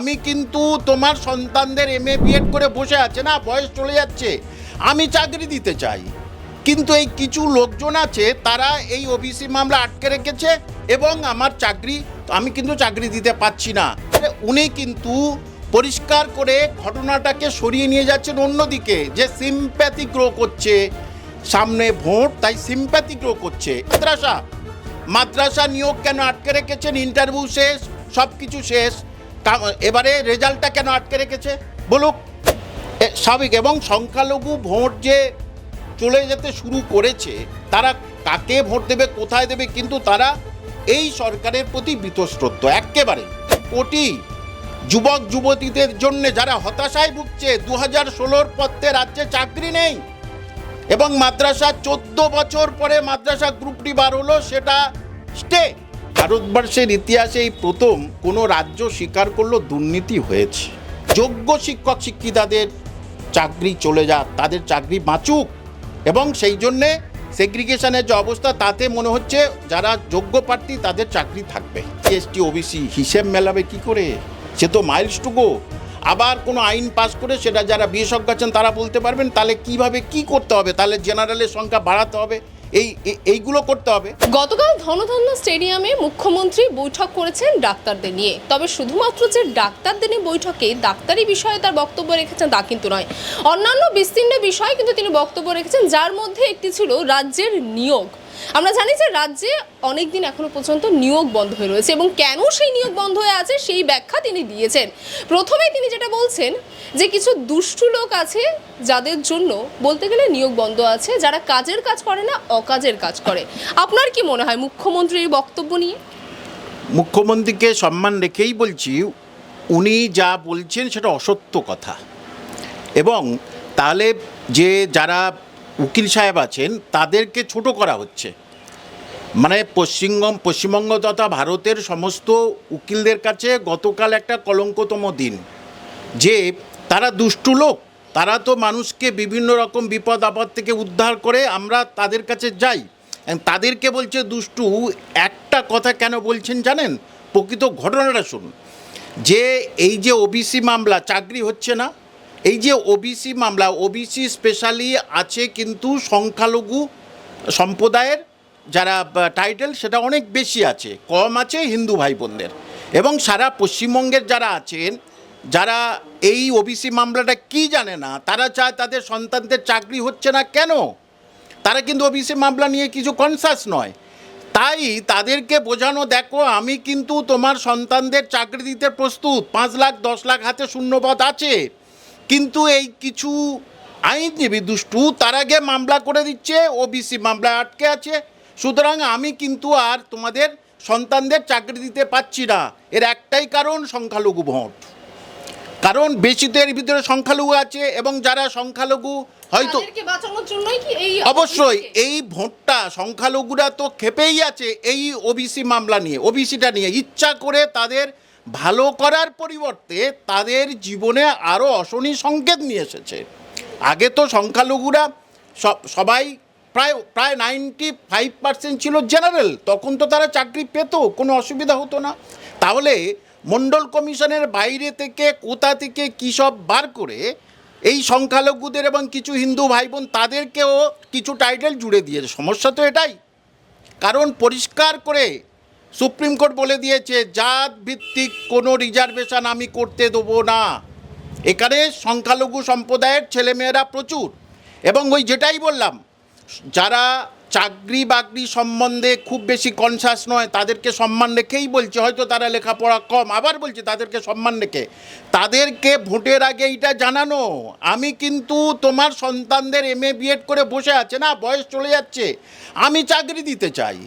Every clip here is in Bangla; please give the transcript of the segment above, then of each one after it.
আমি কিন্তু তোমার সন্তানদের এমএ বিএড করে বসে আছে না, বয়স চলে যাচ্ছে, আমি চাকরি দিতে চাই, কিন্তু এই কিছু লোকজন আছে তারা এই ওবিসি মামলা আটকে রেখেছে এবং আমার চাকরি, আমি কিন্তু চাকরি দিতে পারছি না। উনি কিন্তু পরিষ্কার করে ঘটনাটাকে সরিয়ে নিয়ে যাচ্ছেন অন্যদিকে, যে সিম্প্যাথি গ্রো করছে, সামনে ভোট তাই সিম্প্যাথি গ্রো করছে। মাদ্রাসা নিয়োগ কেন আটকে রেখেছেন? ইন্টারভিউ শেষ, সব কিছু শেষ, এবারে রেজাল্টটা কেন আটকে রেখেছে বলুক। স্বাভাবিক। এবং সংখ্যালঘু ভোট যে চলে যেতে শুরু করেছে, তারা কাকে ভোট দেবে, কোথায় দেবে, কিন্তু তারা এই সরকারের প্রতি বীতশ্রদ্ধ একেবারে। কোটি যুবক যুবতীদের জন্য যারা হতাশায় ভুগছে, 2016 পথে রাজ্যে চাকরি নেই, এবং মাদ্রাসা 14 বছর পরে মাদ্রাসা গ্রুপ ডি বার হলো, সেটা স্টে। ভারতবর্ষের ইতিহাসে এই প্রথম কোনো রাজ্য স্বীকার করলো দুর্নীতি হয়েছে। যোগ্য শিক্ষক শিক্ষিকাদের চাকরি চলে যাক, তাদের চাকরি বাঁচুক, এবং সেই জন্যে সেগ্রিগেশনের যে অবস্থা, তাতে মনে হচ্ছে যারা যোগ্য প্রার্থী তাদের চাকরি থাকবে। এসটি ওবিসি হিসেব মেলাবে কি করে? সে তো মাইলস টু গো। আবার কোনো আইন পাস করে সেটা যারা বিশেষজ্ঞ আছেন তারা বলতে পারবেন তাহলে কিভাবে কি করতে হবে, তাহলে জেনারেলের সংখ্যা বাড়াতে হবে, এইগুলো করতে হবে। গতকাল ধনধান্য স্টেডিয়ামে মুখ্যমন্ত্রী বৈঠক করেছেন ডাক্তারদের নিয়ে। তবে শুধুমাত্র যে ডাক্তারদের নিয়ে বৈঠকে ডাক্তারি বিষয়ে তার বক্তব্য রেখেছেন তা কিন্তু নয়, অন্যান্য বিস্তীর্ণ বিষয়ে কিন্তু তিনি বক্তব্য রেখেছেন, যার মধ্যে একটি ছিল রাজ্যের নিয়োগ। আমরা জানি যে রাজ্যে অনেকদিন এখনো পর্যন্ত নিয়োগ বন্ধ হয়ে রয়েছে, এবং কেন সেই নিয়োগ বন্ধ হয়ে আছে সেই ব্যাখ্যা তিনি দিয়েছেন। প্রথমে তিনি যেটা বলছেন যে কিছু দুষ্টু লোক আছে যাদের জন্য বলতে গেলে নিয়োগ বন্ধ আছে, যারা কাজের কাজ করে না, অকাজের কাজ করে। আপনার কি মনে হয় মুখ্যমন্ত্রীর এই বক্তব্য নিয়ে? মুখ্যমন্ত্রীকে সম্মান রেখেই বলছি, উনি যা বলছেন সেটা অসত্য কথা। এবং তাহলে যে যারা উকিল সাহেব আছেন তাদেরকে ছোট করা হচ্ছে, মানে পশ্চিমবঙ্গ তথা ভারতের সমস্ত উকিলদের কাছে গতকাল একটা কলঙ্কতম দিন, যে তারা দুষ্টু লোক, তারা তো মানুষকে বিভিন্ন রকম বিপদ আপদ থেকে উদ্ধার করে, আমরা তাদের কাছে যাই, তাদেরকে বলছে দুষ্টু। একটা কথা কেন বলছেন জানেন? প্রকৃত ঘটনাটা শুনুন। যে এই যে ওবিসি মামলা, চাকরি হচ্ছে না, এই যে ওবিসি মামলা, ওবিসি স্পেশালি আছে, কিন্তু সংখ্যালঘু সম্প্রদায়ের যারা টাইটেল সেটা অনেক বেশি আছে, কম আছে হিন্দু ভাই বোনদের। এবং সারা পশ্চিমবঙ্গের যারা আছেন, যারা এই ওবিসি মামলাটা কি জানে না, তারা চায় তাদের সন্তানদের চাকরি হচ্ছে না কেন, তারা কিন্তু ওবিসি মামলা নিয়ে কিছু কনসাস নয়। তাই তাদেরকে বোঝানো, দেখো আমি কিন্তু তোমার সন্তানদের চাকরি দিতে প্রস্তুত, 5 লাখ 10 লাখ হাতে শূন্যপদ আছে, কিন্তু এই কিছু আইনজীবী দুষ্টু তারা গিয়ে মামলা করে দিচ্ছে, ওবিসি মামলা আটকে আছে, সুতরাং আমি কিন্তু আর তোমাদের সন্তানদের চাকরি দিতে পারছি না। এর একটাই কারণ, সংখ্যালঘু ভোট। কারণ বেশিদের ভিতরে সংখ্যালঘু আছে, এবং যারা সংখ্যালঘু হয়তো অবশ্যই এই ভোটটা, সংখ্যালঘুরা তো ক্ষেপেই আছে এই ওবিসি মামলা নিয়ে, ওবিসিটা নিয়ে, ইচ্ছা করে তাদের ভালো করার পরিবর্তে তাদের জীবনে আরও অশনি সংকেত নিয়ে এসেছে। আগে তো সংখ্যালঘুরা সবাই প্রায় 95% ছিল জেনারেল, তখন তো তারা চাকরি পেত, কোনো অসুবিধা হতো না। তাহলে মণ্ডল কমিশনের বাইরে থেকে কোথা থেকে কী সব বার করে এই সংখ্যালঘুদের এবং কিছু হিন্দু ভাই বোন তাদেরকেও কিছু টাইটেল জুড়ে দিয়েছে। সমস্যা তো এটাই, কারণ পরিষ্কার করে সুপ্রিম কোর্ট বলে দিয়েছে জাত ভিত্তিক কোনো রিজার্ভেশন আমি করতে দেবো না। এখানে সংখ্যালঘু সম্প্রদায়ের ছেলেমেয়েরা প্রচুর, এবং ওই যেটাই বললাম, যারা চাকরি বাকরি সম্বন্ধে খুব বেশি কনসাস নয় তাদেরকে সম্মান রেখেই বলছে, হয়তো তারা লেখাপড়া কম, আবার বলছে তাদেরকে সম্মান রেখে, তাদেরকে ভোটের আগে এইটা জানানো, আমি কিন্তু তোমার সন্তানদের এমএ বিএড করে বসে আছে না, বয়স চলে যাচ্ছে, আমি চাকরি দিতে চাই,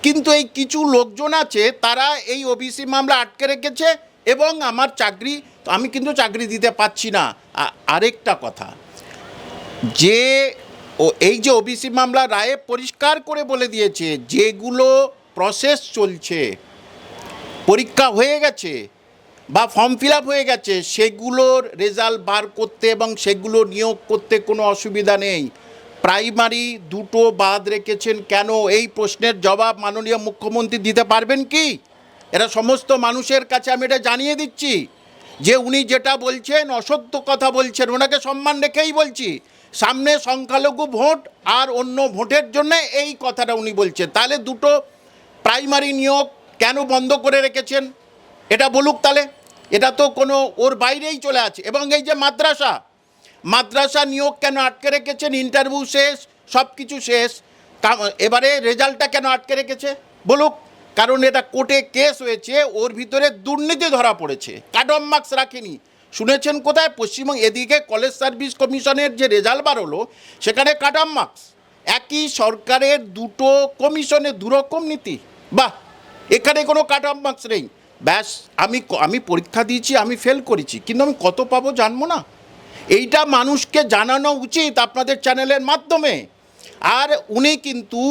কিন্তু এই কিছু লোকজন আছে তারা এই ওবিসি মামলা আটকে রেখেছে এবং আমার চাকরি, আমি কিন্তু চাকরি দিতে পারছি না। আরেকটা কথা, যে এই যে ওবিসি মামলা রায়ে পরিষ্কার করে বলে দিয়েছে, যেগুলো প্রসেস চলছে, পরীক্ষা হয়ে গেছে বা ফর্ম ফিল আপ হয়ে গেছে, সেগুলোর রেজাল্ট বার করতে এবং সেগুলো নিয়োগ করতে কোনো অসুবিধা নেই। প্রাইমারি দুটো বাদ রেখেছেন কেন? এই প্রশ্নের জবাব মাননীয় মুখ্যমন্ত্রী দিতে পারবেন কি? এরা সমস্ত মানুষের কাছে আমি এটা জানিয়ে দিচ্ছি। যে উনি যেটা বলছেন অসত্য কথা বলছেন, ওনাকে সম্মান রেখেই বলছি। সামনে সংখ্যালঘু ভোট আর অন্য ভোটের জন্য এই কথাটা উনি বলছেন। তাহলে দুটো প্রাইমারি নিয়োগ কেন বন্ধ করে রেখেছেন এটা বলুক তাহলে। এটা তো কোনো ওর বাইরেই চলে আছে। এবং এই যে মাদ্রাসা নিয়োগ কেন আটকে রেখেছেন, ইন্টারভিউ শেষ, সব কিছু শেষ, এবারে রেজাল্টটা কেন আটকে রেখেছে বলুক। কারণ এটা কোর্টে কেস হয়েছে, ওর ভিতরে দুর্নীতি ধরা পড়েছে, কাট অফ মার্কস রাখেনি। শুনেছেন কোথায়? পশ্চিমবঙ্গ। এদিকে কলেজ সার্ভিস কমিশনের যে রেজাল্ট বার হলো সেখানে কাট অফ মার্কস। একই সরকারের দুটো কমিশনে দুরকম নীতি। বাহ, এখানে কোনো কাট অফ মার্কস নেই। ব্যাস, আমি পরীক্ষা দিয়েছি, আমি ফেল করেছি, কিন্তু আমি কত পাবো জানবো না? এইটা মানুষকে জানানো উচিত আপনাদের চ্যানেলের মাধ্যমে। আর উনি কিন্তু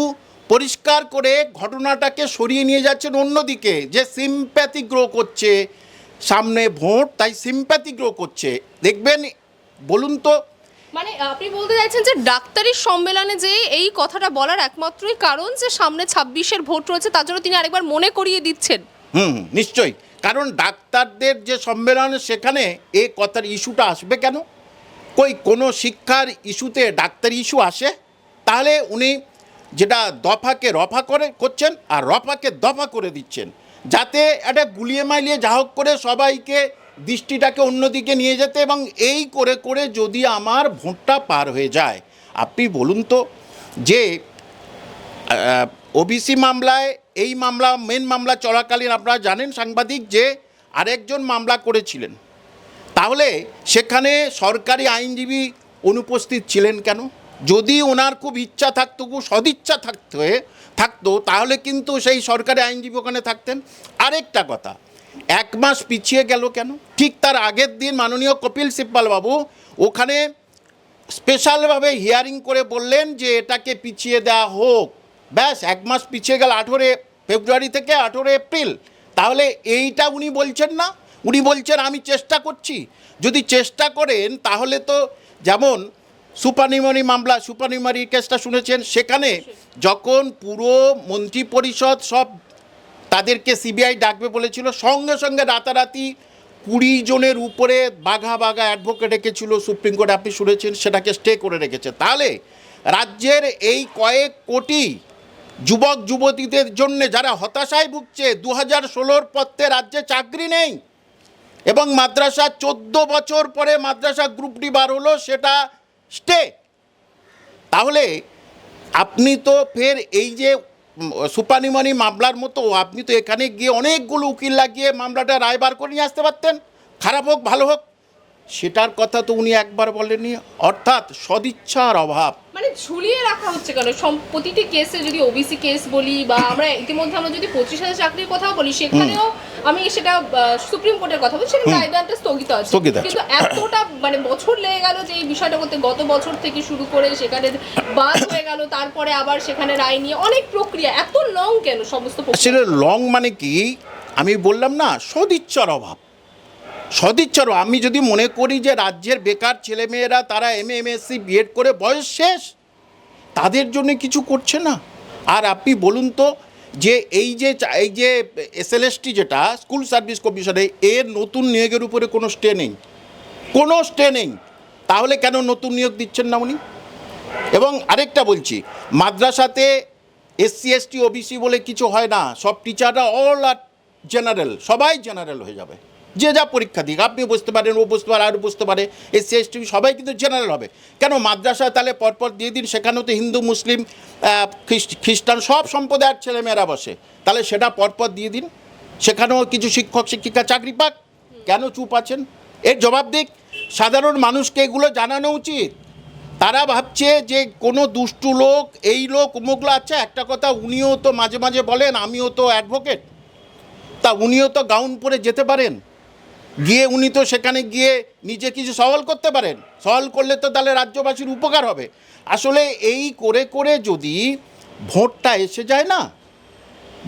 পরিষ্কার করে ঘটনাটাকে সরিয়ে নিয়ে যাচ্ছেন অন্যদিকে, যে সিম্প্যাথি গ্রো করছে, সামনে ভোট, তাই সিম্প্যাথি গ্রো করছে। দেখবেন, বলুন তো। মানে আপনি বলতে চাইছেন যে ডাক্তারি সম্মেলনে যে এই কথাটা বলার একমাত্রই কারণ যে সামনে 26-এর ভোট রয়েছে, তার জন্য তিনি আরেকবার মনে করিয়ে দিচ্ছেন। নিশ্চয়ই। কারণ ডাক্তারদের যে সম্মেলন, সেখানে এই কথার ইস্যুটা আসবে কেন? কোনো শিক্ষার ইস্যুতে ডাক্তারি ইস্যু আসে? তাহলে উনি যেটা দফাকে রফা করছেন আর রফাকে দফা করে দিচ্ছেন, যাতে একটা গুলিয়ে মাইলিয়ে যা হোক করে সবাইকে দৃষ্টিটাকে অন্যদিকে নিয়ে যেতে, এবং এই করে করে যদি আমার ভোটটা পার হয়ে যায়। আপনি বলুন তো, যে ওবিসি মামলায়, এই মেন মামলা চলাকালীন আপনারা জানেন সাংবাদিক যে আরেকজন মামলা করেছিলেন, তাহলে সেখানে সরকারি আইনজীবী অনুপস্থিত ছিলেন কেন? যদি ওনার খুব ইচ্ছা থাকতো, খুব সদিচ্ছা থাকতো, তাহলে কিন্তু সেই সরকারি আইনজীবী ওখানে থাকতেন। আরেকটা কথা, 1 মাস পিছিয়ে গেল কেন? ঠিক তার আগের দিন মাননীয় কপিল সিব্বাল বাবু ওখানে স্পেশালভাবে হিয়ারিং করে বললেন যে এটাকে পিছিয়ে দেওয়া হোক। ব্যাস, 1 মাস পিছিয়ে গেল, 18 ফেব্রুয়ারি থেকে 18 এপ্রিল। তাহলে এইটা উনি বলছেন না, উনি বলছেন আমি চেষ্টা করছি। যদি চেষ্টা করেন তাহলে তো, যেমন সুপারনিউমারি কেসটা শুনেছেন, সেখানে যখন পুরো মন্ত্রী পরিষদ সব তাদেরকে সিবিআই ডাকবে বলেছিল, সঙ্গে সঙ্গে রাতারাতি 20 জনের উপরে বাঘা অ্যাডভোকেট রেখেছিল সুপ্রিম কোর্ট, আপনি শুনেছেন, সেটাকে স্টে করে রেখেছে। তাহলে রাজ্যের এই কয়েক কোটি যুবক যুবতীদের জন্য যারা হতাশায় ভুগছে, 2016 পত্রে রাজ্যে চাকরি নেই, এবং মাদ্রাসা 14 বছর পরে মাদ্রাসা গ্রুপ ডি বার হলো, সেটা স্টে। তাহলে আপনি তো ফের এই যে সুপারনিউমারি মামলার মতো, আপনি তো এখানে গিয়ে অনেকগুলো উকিল লাগিয়ে মামলাটা রায় বার করে নিয়ে আসতে পারতেন, খারাপ হোক ভালো হোক। সেটার কথা তো উনি একবার বলেননি। অর্থাৎ সদিচ্ছার অভাব। মানে ঝুলিয়ে রাখা হচ্ছে কেন? প্রতিটি কেসে, যদি ওবিসি কেস বলি বা আমরা ইতিমধ্যে আমরা যদি 25,000 চাকরির কথা বলি, সেখানেও আমি সেটা সুপ্রিম কোর্টের কথা বলছি, রায়দানটা স্থগিত আছে, কিন্তু এতটা মানে বছর লেগে গেল যে এই বিষয়টা করতে। গত বছর থেকে শুরু করে সেখানে বাদ হয়ে গেল, তারপরে আবার সেখানে রায় নিয়ে অনেক প্রক্রিয়া, এত লং কেন সমস্ত প্রক্রিয়া? আসলে লং মানে কি, আমি বললাম না, সদিচ্ছার অভাব। আমি যদি মনে করি যে রাজ্যের বেকার ছেলেমেয়েরা তারা MA MSc বিএড করে বয়স শেষ, তাদের জন্য কিছু করছে না। আর আপনি বলুন তো, যে এই যে SLST যেটা স্কুল সার্ভিস কমিশনে, এর নতুন নিয়োগের উপরে কোনো স্টে নেই, তাহলে কেন নতুন নিয়োগ দিচ্ছেন না উনি? এবং আরেকটা বলছি, মাদ্রাসাতে SC ST OBC বলে কিছু হয় না, সব টিচাররা অল আর জেনারেল, সবাই জেনারেল হয়ে যাবে। যে যা পরীক্ষা দিক, আপনি বসতে পারেন, ও বসতে পারে, আর বসতে পারে, SC ST সবাই কিন্তু জেনারেল হবে। কেন মাদ্রাসায় তাহলে পরপর দিয়ে দিন, সেখানেও তো হিন্দু মুসলিম খ্রিস্টান সব সম্প্রদায়ের ছেলেমেয়েরা বসে, তাহলে সেটা পরপর দিয়ে দিন, সেখানেও কিছু শিক্ষক শিক্ষিকা চাকরি পাক। কেন চুপ আছেন? এর জবাব দিক। সাধারণ মানুষকে এগুলো জানানো উচিত। তারা ভাবছে যে কোনো দুষ্টু লোক, এই লোক অমুকগুলো। আচ্ছা, একটা কথা, উনিও তো মাঝে মাঝে বলেন আমিও তো অ্যাডভোকেট, তা উনিও তো গাউন পরে যেতে পারেন, গিয়ে উনি তো সেখানে গিয়ে নিজে কিছু সওয়াল করতে পারেন। সওয়াল করলে তো তাহলে রাজ্যবাসীর উপকার হবে। আসলে এই করে করে যদি ভোটটা এসে যায় না,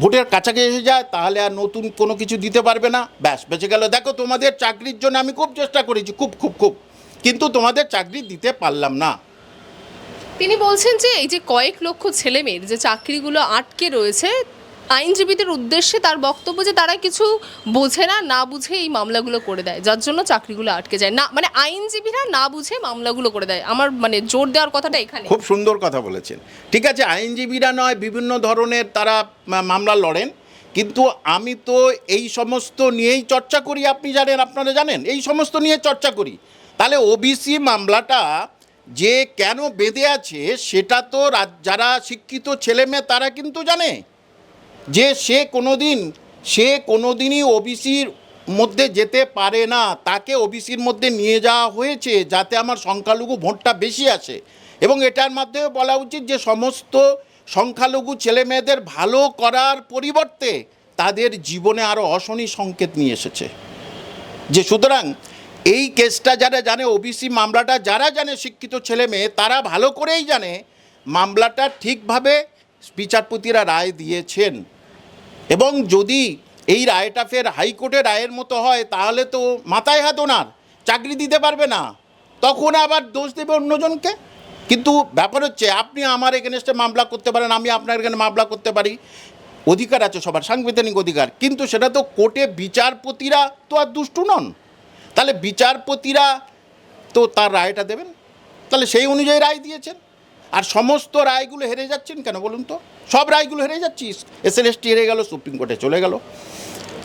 ভোটের কাছাকাছি এসে যায়, তাহলে আর নতুন কোনো কিছু দিতে পারবে না। ব্যাস, বেঁচে গেল। দেখো, তোমাদের চাকরির জন্য আমি খুব চেষ্টা করেছি, খুব, কিন্তু তোমাদের চাকরি দিতে পারলাম না। তিনি বলছেন যে এই যে কয়েক লক্ষ ছেলেমেয়ের যে চাকরিগুলো আটকে রয়েছে, আইনজীবীদের উদ্দেশ্যে তার বক্তব্য যে তারা কিছু বোঝে না, না বুঝে এই মামলাগুলো করে দেয়, যার জন্য চাকরিগুলো আটকে যায়। না মানে আইনজীবীরা না বুঝে মামলাগুলো করে দেয়, আমার মানে জোর দেওয়ার কথাটা এখানে। খুব সুন্দর কথা বলেছেন। ঠিক আছে, আইনজীবীরা নয় বিভিন্ন ধরনের তারা মামলা লড়েন, কিন্তু আমি তো এই সমস্ত নিয়েই চর্চা করি, আপনি জানেন, আপনারা জানেন, এই সমস্ত নিয়ে চর্চা করি। তাহলে ওবিসি মামলাটা যে কেন বেঁধে আছে সেটা তো যারা শিক্ষিত ছেলে মেয়ে তারা কিন্তু জানে যে সে কোনোদিনই ওবিসির মধ্যে যেতে পারে না, তাকে ওবিসির মধ্যে নিয়ে যাওয়া হয়েছে যাতে আমার সংখ্যালঘু ভোটটা বেশি আসে। এবং এটার মাধ্যমে বলা উচিত যে সমস্ত সংখ্যালঘু ছেলে মেয়েদের ভালো করার পরিবর্তে তাদের জীবনে আরও অশনি সংকেত নিয়ে এসেছে। যে সুতরাং এই কেসটা যারা জানে, ওবিসি মামলাটা যারা জানে শিক্ষিত ছেলে মেয়ে তারা ভালো করেই জানে মামলাটা ঠিকভাবে বিচারপতিরা রায় দিয়েছেন। এবং যদি এই রায়টা ফের হাইকোর্টের রায়ের মতো হয় তাহলে তো মাথায় হাত ওনার, চাকরি দিতে পারবে না, তখন আবার দোষ দেবে অন্যজনকে। কিন্তু ব্যাপার হচ্ছে আপনি আমার এগেনস্টে মামলা করতে পারেন, আমি আপনার এখানে মামলা করতে পারি, অধিকার আছে সবার, সাংবিধানিক অধিকার, কিন্তু সেটা তো কোর্টে বিচারপতিরা তো আর দুষ্টু নন। তাহলে বিচারপতিরা তো তার রায়টা দেবেন, তাহলে সেই অনুযায়ী রায় দিয়েছেন। আর সমস্ত রায়গুলো হেরে যাচ্ছেন কেন বলুন তো? সব রায়গুলো হেরে যাচ্ছি, এসএলএসটি হেরে গেল, সুপ্রিম কোর্টে চলে গেল,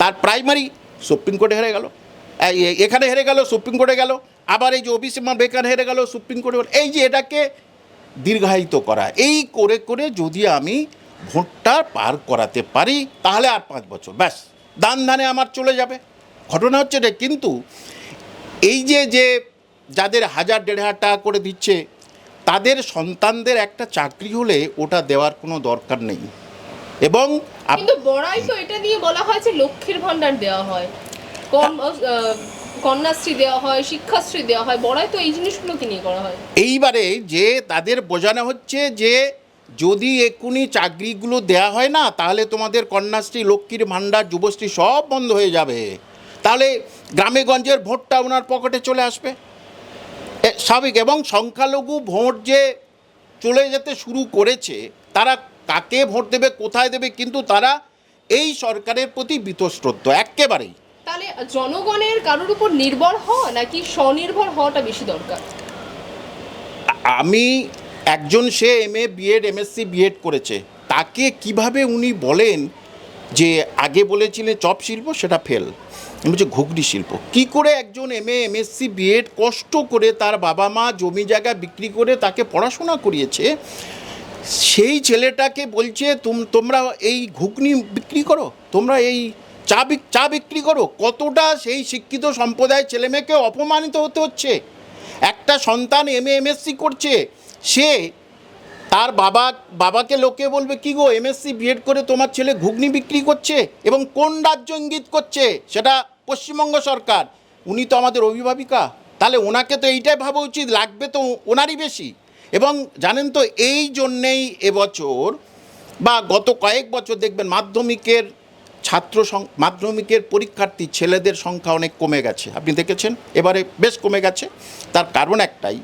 তার প্রাইমারি সুপ্রিম কোর্টে হেরে গেল, এখানে হেরে গেল, সুপ্রিম কোর্টে গেল, আবার এই যে ওবিসি বেকার হেরে গেল, সুপ্রিম কোর্টে। এই যে এটাকে দীর্ঘায়িত করা, এই করে করে যদি আমি ভোটটা পার করাতে পারি তাহলে আর 5 বছর ব্যাস দান ধানে আমার চলে যাবে। ঘটনা হচ্ছে এটা। কিন্তু এই যে যাদের 1000-1500 টাকা করে দিচ্ছে তাদের সন্তানদের একটা চাকরি হলে ওটা দেওয়ার কোনো দরকার নেই। এবং কিন্তু বড়াই তো এটা দিয়ে বলা হয় যে লক্ষ্মীর ভান্ডার দেওয়া হয়, কন্যাশ্রী দেওয়া হয়, শিক্ষাশ্রী দেওয়া হয়, বড়াই তো এই জিনিসগুলোকে নিয়ে করা হয়। এইবারে যে তাদের বোঝানো হচ্ছে যে যদি এক্ষুনি চাকরিগুলো দেয়া হয় না তাহলে তোমাদের কন্যাশ্রী, লক্ষ্মীর ভাণ্ডার, যুবশ্রী সব বন্ধ হয়ে যাবে, তাহলে গ্রামে গঞ্জের ভোটটা ওনার পকেটে চলে আসবে স্বাভাবিক। এবং সংখ্যালঘু ভোট যে চলে যেতে শুরু করেছে, তারা কাকে ভোট দেবে, কোথায় দেবে, কিন্তু তারা এই সরকারের প্রতি বীতশ্রদ্ধ একেবারেই। তাহলে জনগণের কারোর উপর নির্ভর হওয়া নাকি স্বনির্ভর হওয়াটা বেশি দরকার? আমি একজন সে MA বিএড MSc বিএড করেছে, তাকে কিভাবে উনি বলেন যে আগে বলেছিলেন চপ শিল্প সেটা ফেল, বলছে ঘুগনি শিল্প। কি করে একজন MA MSc বিএড কষ্ট করে তার বাবা মা জমি জায়গা বিক্রি করে তাকে পড়াশোনা করিয়েছে, সেই ছেলেটাকে বলছে তোমরা এই ঘুগনি বিক্রি করো, তোমরা এই চা বিক্রি করো? কতটা সেই শিক্ষিত সম্প্রদায়ের ছেলেমেয়েকে অপমানিত হতে হচ্ছে। একটা সন্তান MA MSc করছে, সে তার বাবাকে লোকে বলবে কি গো MSc বিএড করে তোমার ছেলে ঘুগনি বিক্রি করছে, এবং কোন রাজ্য ইঙ্গিত করছে? সেটা পশ্চিমবঙ্গ সরকার। উনি তো আমাদের অভিভাবিকা, তাহলে ওনাকে তো এইটাই ভাবা উচিত, লাগবে তো ওনারই বেশি। এবং জানেন তো এই জন্যেই এবছর বা গত কয়েক বছর দেখবেন মাধ্যমিকের পরীক্ষার্থী ছেলেদের সংখ্যা অনেক কমে গেছে, আপনি দেখেছেন এবারে বেশ কমে গেছে। তার কারণ একটাই,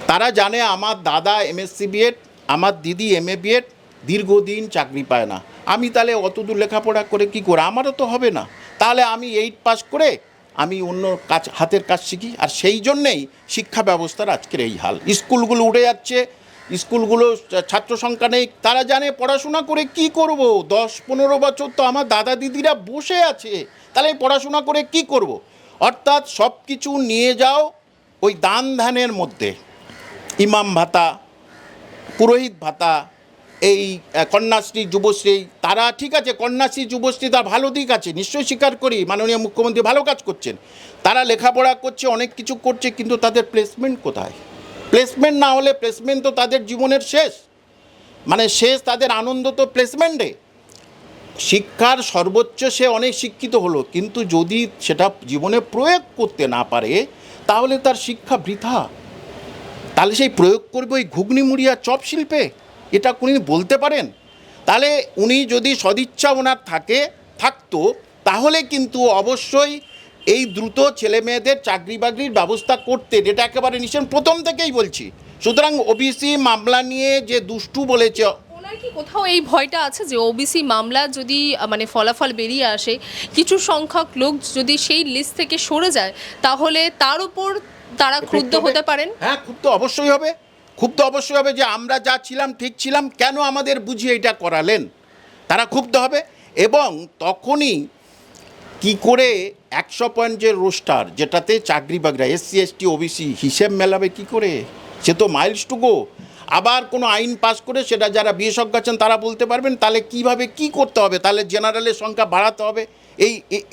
তারা জানে আমার দাদা MSc বিএড, আমার দিদি MA বিএড, দীর্ঘদিন চাকরি পায় না, আমি তাহলে অত দূর লেখাপড়া করে কি করে, আমারও তো হবে না, তাহলে আমি 8 পাস করে আমি অন্য হাতের কাজ শিখি। আর সেই জন্যেই শিক্ষা ব্যবস্থার আজকের এই হাল, স্কুলগুলো উঠে যাচ্ছে, স্কুলগুলো ছাত্র সংখ্যা নেই, তারা জানে পড়াশোনা করে কি করব, 10-15 বছর তো আমার দাদা দিদিরা বসে আছে, তাহলে পড়াশোনা করে কি করব। অর্থাৎ সব কিছু নিয়ে যাও ওই দান ধ্যানের মধ্যে, ইমাম ভাতা, পুরোহিত ভাতা, এই কন্যাশ্রী, যুবশ্রী, তারা ঠিক আছে, কন্যাশ্রী যুবশ্রী তার ভালো দিক আছে, নিশ্চয়ই স্বীকার করি, মাননীয় মুখ্যমন্ত্রী ভালো কাজ করছেন, তারা লেখাপড়া করছে, অনেক কিছু করছে, কিন্তু তাদের প্লেসমেন্ট কোথায়? প্লেসমেন্ট না হলে, প্লেসমেন্ট তো তাদের জীবনের শেষ, মানে শেষ তাদের আনন্দ তো প্লেসমেন্টে। শিক্ষার সর্বোচ্চ সে অনেক শিক্ষিত হলো, কিন্তু যদি সেটা জীবনে প্রয়োগ করতে না পারে তাহলে তার শিক্ষা বৃথা। তাহলে সেই প্রয়োগ করবে ওই ঘুগনি মুড়ি আর চপ শিল্পে, এটা উনি বলতে পারেন? তাহলে উনি যদি সদিচ্ছা ওনার থাকতো তাহলে কিন্তু অবশ্যই এই দ্রুত ছেলে মেয়েদের চাকরি বাকরির ব্যবস্থা করতেন, এটা একেবারে নিশ্চয় প্রথম থেকেই বলছি। সুতরাং ওবিসি মামলা নিয়ে যে দুষ্টু বলেছে, আপনার কি কোথাও এই ভয়টা আছে যে ওবিসি মামলা যদি মানে ফলাফল বেরিয়ে আসে, কিছু সংখ্যক লোক যদি সেই লিস্ট থেকে সরে যায়, তাহলে তার উপর তারা ক্ষুব্ধ হতে পারেন? হ্যাঁ, ক্ষুব্ধ অবশ্যই হবে, ক্ষুব্ধ অবশ্যই হবে যে আমরা যা ছিলাম ঠিক ছিলাম, কেন আমাদের বুঝিয়ে এটা করালেন, তারা ক্ষুব্ধ হবে। এবং তখনই কি করে 100 পয়েন্ট যে রোস্টার, যেটাতে চাকরি বাকরা SC ST OBC হিসেব মেলাবে কি করে, সে তো মাইলস টু গো। আবার কোনো আইন পাস করে সেটা যারা বিশেষজ্ঞ আছেন তারা বলতে পারবেন তাহলে কিভাবে কি করতে হবে, তাহলে জেনারেলের সংখ্যা বাড়াতে হবে,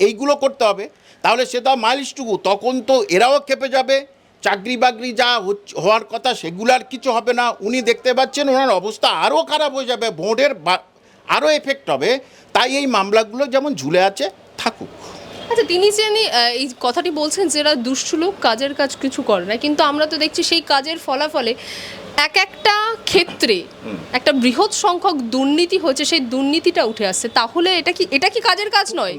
এইগুলো করতে হবে, তাহলে সেটা মাইলস টু গো। তখন তো এরাও খেপে যাবে, চাকরি বাকরি যা হওয়ার কথা সেগুলো আর কিছু হবে না। উনি দেখতে পাচ্ছেন ওনার অবস্থা আরও খারাপ হয়ে যাবে, ভোটের আরও এফেক্ট হবে। তাই এই মামলাগুলো যেমন ঝুলে আছে থাকুক। আচ্ছা, তিনি যে এই কথাটি বলছেন যে এরা দুষ্টু লোক, কাজের কাজ কিছু করে না, কিন্তু আমরা তো দেখছি সেই কাজের ফলাফলে একটা ক্ষেত্রে একটা বৃহৎ সংখ্যক দুর্নীতি হচ্ছে, সেই দুর্নীতিটা উঠে আসছে। তাহলে এটা কি কাজের কাজ নয়?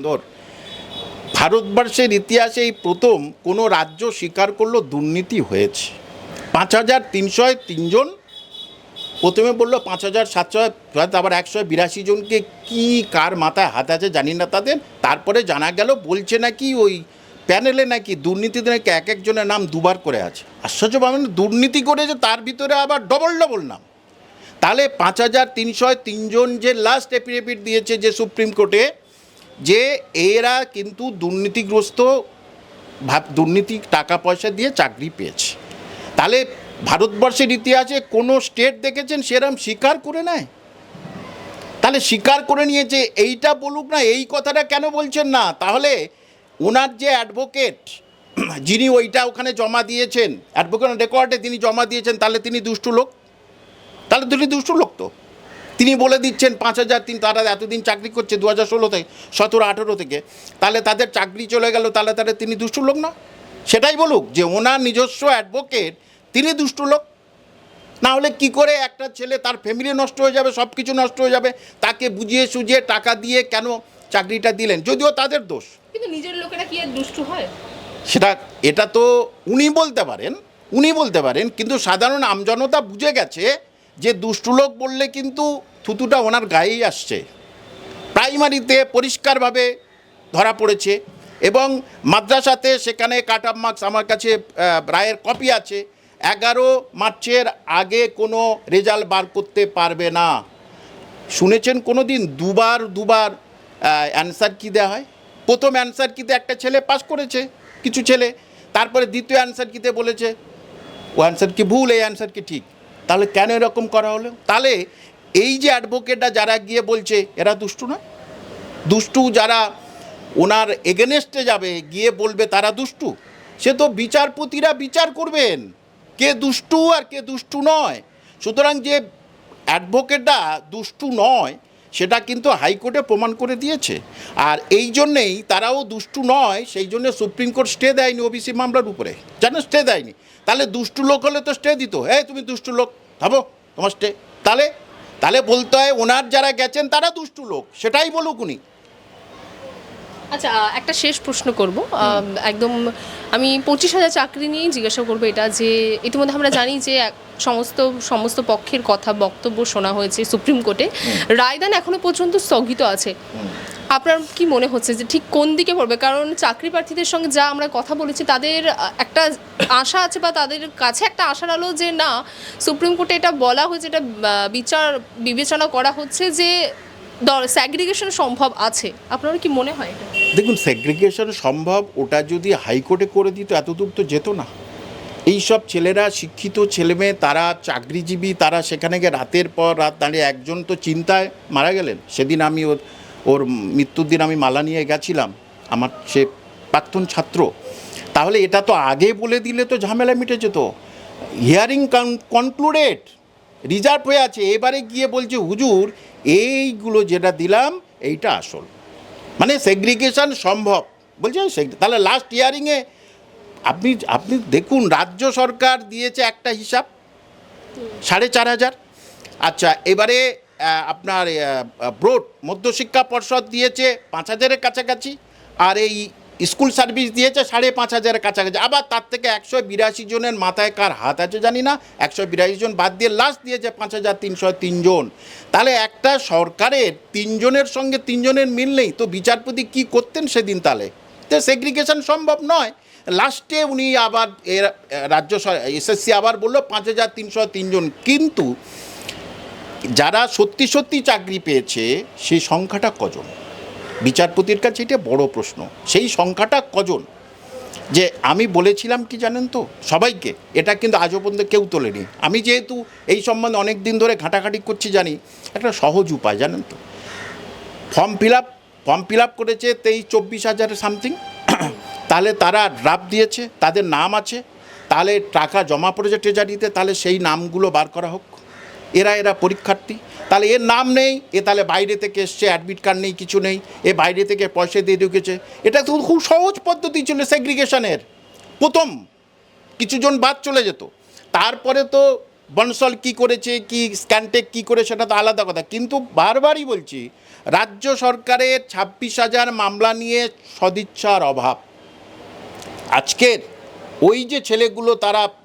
ভারতবর্ষের ইতিহাসে এই প্রথম কোনো রাজ্য স্বীকার করলো দুর্নীতি হয়েছে। 5303 জন, প্রথমে বললো 5700, আবার 182 জনকে কি কার মাথায় হাত আছে জানি না তাদের। তারপরে জানা গেল বলছে নাকি ওই প্যানেলে নাকি দুর্নীতিতে নাকি এক একজনের নাম দুবার করে আছে। আশ্চর্য ভাবেন, দুর্নীতি করেছে তার ভিতরে আবার ডবল নাম। তাহলে 5303 জন যে লাস্ট এফিডেভিট দিয়েছে যে সুপ্রিম কোর্টে, যে এরা কিন্তু দুর্নীতিগ্রস্ত, দুর্নীতি টাকা পয়সা দিয়ে চাকরি পেয়েছে। তাহলে ভারতবর্ষের ইতিহাসে কোনো স্টেট দেখেছেন সেরম স্বীকার করে নেয়? তাহলে স্বীকার করে নিয়েছে, এইটা বলুক না, এই কথাটা কেন বলছেন না? তাহলে ওনার যে অ্যাডভোকেট যিনি ওইটা ওখানে জমা দিয়েছেন, অ্যাডভোকেট রেকর্ডে তিনি জমা দিয়েছেন, তাহলে তিনি দুষ্টু লোক? তাহলে তিনি দুষ্টু লোক তো। তিনি বলে দিচ্ছেন 5003, তারা এতদিন চাকরি করছে 2016 থেকে 17-18 থেকে, তাহলে তাদের চাকরি চলে গেল, তাহলে তিনি দুষ্টু লোক না? সেটাই বলুক যে ওনার নিজস্ব অ্যাডভোকেট তিনি দুষ্টু লোক। না হলে কি করে একটা ছেলে, তার ফ্যামিলি নষ্ট হয়ে যাবে, সব কিছু নষ্ট হয়ে যাবে, তাকে বুঝিয়ে সুঝিয়ে টাকা দিয়ে কেন চাকরিটা দিলেন, যদিও তাদের দোষ। কিন্তু নিজের লোকেরা কি আর দুষ্টু হয়? এটা তো উনি বলতে পারেন, কিন্তু সাধারণ আমজনতা বুঝে গেছে যে দুষ্টু লোক বললে কিন্তু থুতুটা ওনার গায়েই আসছে। প্রাইমারিতে পরিষ্কারভাবে ধরা পড়েছে, এবং মাদ্রাসাতে সেখানে কাট অফ মার্কস আমার কাছে রায়ের কপি আছে, 11 মার্চের আগে কোনো রেজাল্ট বার করতে পারবে না। শুনেছেন কোনো দিন দুবার অ্যান্সার কি দেওয়া হয়? প্রথম অ্যান্সার কিতে একটা ছেলে পাস করেছে, কিছু ছেলে, তারপরে দ্বিতীয় অ্যান্সার কিতে বলেছে ও অ্যান্সার কি ভুল, এই অ্যান্সার কি ঠিক। তাহলে কেন এরকম করা হলো? তাহলে এই যে অ্যাডভোকেটরা যারা গিয়ে বলছে এরা দুষ্টু না, দুষ্টু যারা ওনার এগেনেস্টে যাবে গিয়ে বলবে তারা দুষ্টু, সে তো বিচারপতিরা বিচার করবেন কে দুষ্টু আর কে দুষ্টু নয়। সুতরাং যে অ্যাডভোকেটরা দুষ্টু নয় সেটা কিন্তু হাইকোর্টে প্রমাণ করে দিয়েছে। আর এই জন্যেই তারাও দুষ্টু নয়, সেই জন্য সুপ্রিম কোর্ট স্টে দেয়নি ওবিসি মামলার উপরে, জানো স্টে দেয়নি। তাহলে দুষ্টু লোক হলে তো স্টে দিত, এই তুমি দুষ্টু লোক ভাবো তোমার স্টে। তাহলে বলতে হয় ওনার যারা গেছেন তারা দুষ্টু লোক, সেটাই বলুক উনি। আচ্ছা, একটা শেষ প্রশ্ন করব, একদম আমি 25,000 চাকরি নিয়েই জিজ্ঞাসা করবো এটা, যে ইতিমধ্যে আমরা জানি যে সমস্ত পক্ষের কথা বক্তব্য শোনা হয়েছে সুপ্রিম কোর্টে, রায়দান এখনো পর্যন্ত স্থগিত আছে। আপনার কি মনে হচ্ছে যে ঠিক কোন দিকে পড়বে? কারণ চাকরি প্রার্থীদের সঙ্গে যা আমরা কথা বলেছি, তাদের একটা আশা আছে বা তাদের কাছে একটা আশার আলো যে না, সুপ্রিম কোর্টে এটা বলা হয়েছে, এটা বিবেচনা করা হচ্ছে যে সেগ্রিগেশন সম্ভব আছে। আপনার কি মনে হয় এটা? দেখুন, সেগ্রিগেশন সম্ভব, ওটা যদি হাইকোর্টে করে দিত এতদূর তো যেত না। এইসব ছেলেরা শিক্ষিত ছেলেমেয়ে, তারা চাকরিজীবী, তারা সেখানে গিয়ে রাতের পর রাত দাঁড়িয়ে, একজন তো চিন্তায় মারা গেলেন। সেদিন আমি ওর মৃত্যুর দিন আমি মালা নিয়ে গেছিলাম, আমার সে প্রাক্তন ছাত্র। তাহলে এটা তো আগে বলে দিলে তো ঝামেলা মিটে যেত। হিয়ারিং কনক্লুডেড, রিজার্ভ হয়ে আছে, এবারে গিয়ে বলছে হুজুর এইগুলো যেটা দিলাম এইটা আসল, মানে সেগ্রিগেশন সম্ভব বলছে। তাহলে লাস্ট হিয়ারিংয়ে আপনি দেখুন, রাজ্য সরকার দিয়েছে একটা হিসাব 4,500। আচ্ছা, এবারে আপনার বোর্ড মধ্যশিক্ষা পর্ষদ দিয়েছে 5,000-এর কাছাকাছি, আর এই স্কুল সার্ভিস দিয়েছে 5,500 কাছাকাছি, আবার তার থেকে 182 জনের মাথায় কার হাত আছে জানি না, 182 জন বাদ দিয়ে লাস্ট দিয়েছে 5,303 জন। তাহলে একটা সরকারের 3 জনের সঙ্গে 3 জনের মিল নেই, তো বিচারপতি কি করতেন সেদিন? তাহলে তো সেগ্রিগেশন সম্ভব নয়। লাস্টে উনি আবার রাজ্য এসএসসি আবার বললো 5,303 জন, কিন্তু যারা সত্যি সত্যি চাকরি পেয়েছে সেই সংখ্যাটা কজন? বিচারপতির কাছে এটা বড় প্রশ্ন, সেই সংখ্যাটা কজন? যে আমি বলেছিলাম কি জানেন তো সবাইকে, এটা কিন্তু আজও পর্যন্ত কেউ তোলেনি। আমি যেহেতু এই সম্বন্ধে অনেক দিন ধরে ঘাটাঘাটি করছি, জানি একটা সহজ উপায় জানেন তো। ফর্ম ফিল আপ করেছে 23-24,000 সামথিং, তাহলে তারা ড্রাফট দিয়েছে, তাদের নাম আছে, তাহলে টাকা জমা পড়েছে ট্রেজারিতে, তাহলে সেই নামগুলো বার করা হোক। এরা পরীক্ষার্থী, তাহলে এর নাম নেই, এ তাহলে বাইরে থেকে এসছে, অ্যাডমিট কার্ড নেই, কিছু নেই, এ বাইরে থেকে পয়সা দিয়ে ঢুকেছে। এটা তো খুব সহজ পদ্ধতি ছিল সেগ্রিগেশনের। প্রথম কিছুজন বাদ চলে যেত, তারপরে তো বনসল কি করেছে, কি স্ক্যানটেক কি করে, সেটা তো আলাদা কথা। কিন্তু বারবারই বলছি, রাজ্য সরকারের 26,000 মামলা নিয়ে সদিচ্ছার অভাব। আজকের ওই যে ছেলেগুলো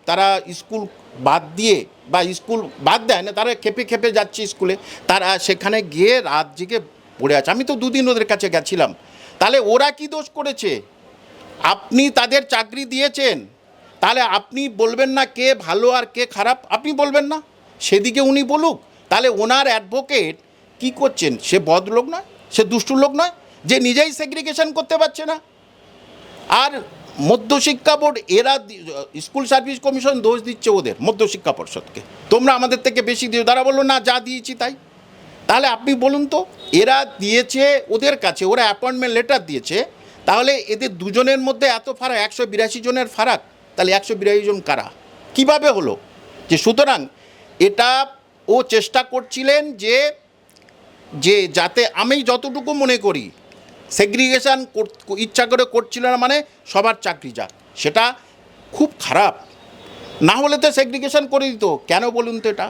তারা স্কুল বাদ দিয়ে, বা স্কুল বাদ দেয় না, তারা খেপে যাচ্ছে স্কুলে, তারা সেখানে গিয়ে রাত জেগে পড়ে আছে। আমি তো 2 দিন ওদের কাছে গেছিলাম। তাহলে ওরা কি দোষ করেছে? আপনি তাদের চাকরি দিয়েছেন, তাহলে আপনি বলবেন না কে ভালো আর কে খারাপ? আপনি বলবেন না, সেদিকে উনি বলুক। তাহলে ওনার অ্যাডভোকেট কি করছেন? সে বদলোক নয়, সে দুষ্টু লোক নয়, যে নিজেই সেগ্রিগেশন করতে পারছে না। আর মধ্যশিক্ষা বোর্ড, এরা স্কুল সার্ভিস কমিশন দোষ দিচ্ছে ওদের, মধ্যশিক্ষা পর্ষদকে, তোমরা আমাদের থেকে বেশি দিও। তারা বললো না, যা দিয়েছি তাই। তাহলে আপনি বলুন তো, এরা দিয়েছে ওদের কাছে, ওরা অ্যাপয়েন্টমেন্ট লেটার দিয়েছে, তাহলে এদের দুজনের মধ্যে এত ফারাক, 182 জনের ফারাক, তাহলে 182 জন কারা? কিভাবে হলো? যে সুতরাং এটা ও চেষ্টা করছিলেন যে যাতে, আমি যতটুকু মনে করি, সেগ্রিগেশন ইচ্ছা করে করছিল না, মানে সবার চাকরি যাক, সেটা খুব খারাপ। না হলে তো সেগ্রিগেশন করে দিত কেন বলুন তো? এটা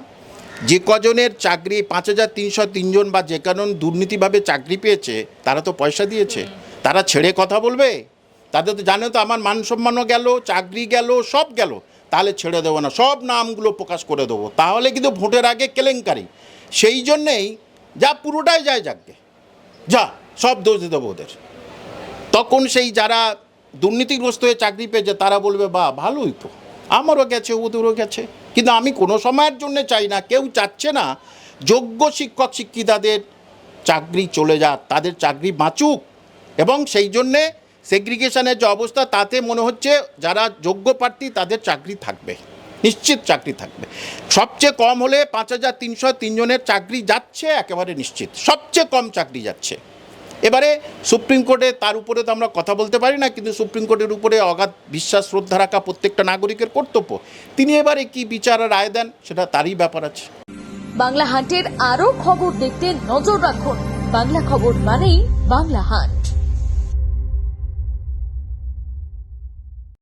যে কজনের চাকরি 5,303 জন, বা যে কারণ দুর্নীতিভাবে চাকরি পেয়েছে, তারা তো পয়সা দিয়েছে, তারা ছেড়ে কথা বলবে? তাদের তো জানে তো আমার মান সম্মানও গেল, চাকরি গেল, সব গেল, তাহলে ছেড়ে দেবো না, সব নামগুলো প্রকাশ করে দেবো, তাহলে কিন্তু ভোটের আগে কেলেঙ্কারি। সেই জন্যেই যা পুরোটাই যায় যাকবে, যা সব দোষ দিয়ে দেবো ওদের। তখন সেই যারা দুর্নীতিগ্রস্ত হয়ে চাকরি পেয়েছে তারা বলবে বাহ ভালোই তো, আমারও গেছে, ওদেরও গেছে। কিন্তু আমি কোনো সময়ের জন্য চাই না, কেউ চাচ্ছে না যোগ্য শিক্ষক শিক্ষিকাদের চাকরি চলে যাক, তাদের চাকরি বাঁচুক। এবং সেই জন্যে সেগ্রিগেশনের যে অবস্থা, তাতে মনে হচ্ছে যারা যোগ্য প্রার্থী তাদের চাকরি থাকবে, নিশ্চিত চাকরি থাকবে। সবচেয়ে কম হলে 5,303 জনের চাকরি যাচ্ছে একেবারে নিশ্চিত, সবচেয়ে কম চাকরি যাচ্ছে। এবারে সুপ্রিম কোর্টে, তার উপরে তো আমরা কথা বলতে পারি না, কিন্তু সুপ্রিম কোর্টের উপরে অগাধ বিশ্বাস শ্রদ্ধা রাখা প্রত্যেকটা নাগরিকের কর্তব্য। তিনি এবারে কি বিচার রায় দেন সেটা তারই ব্যাপার আছে। বাংলা হান্টের আরো খবর দেখতে নজর রাখুন। বাংলা খবর মানেই বাংলা হান্ট।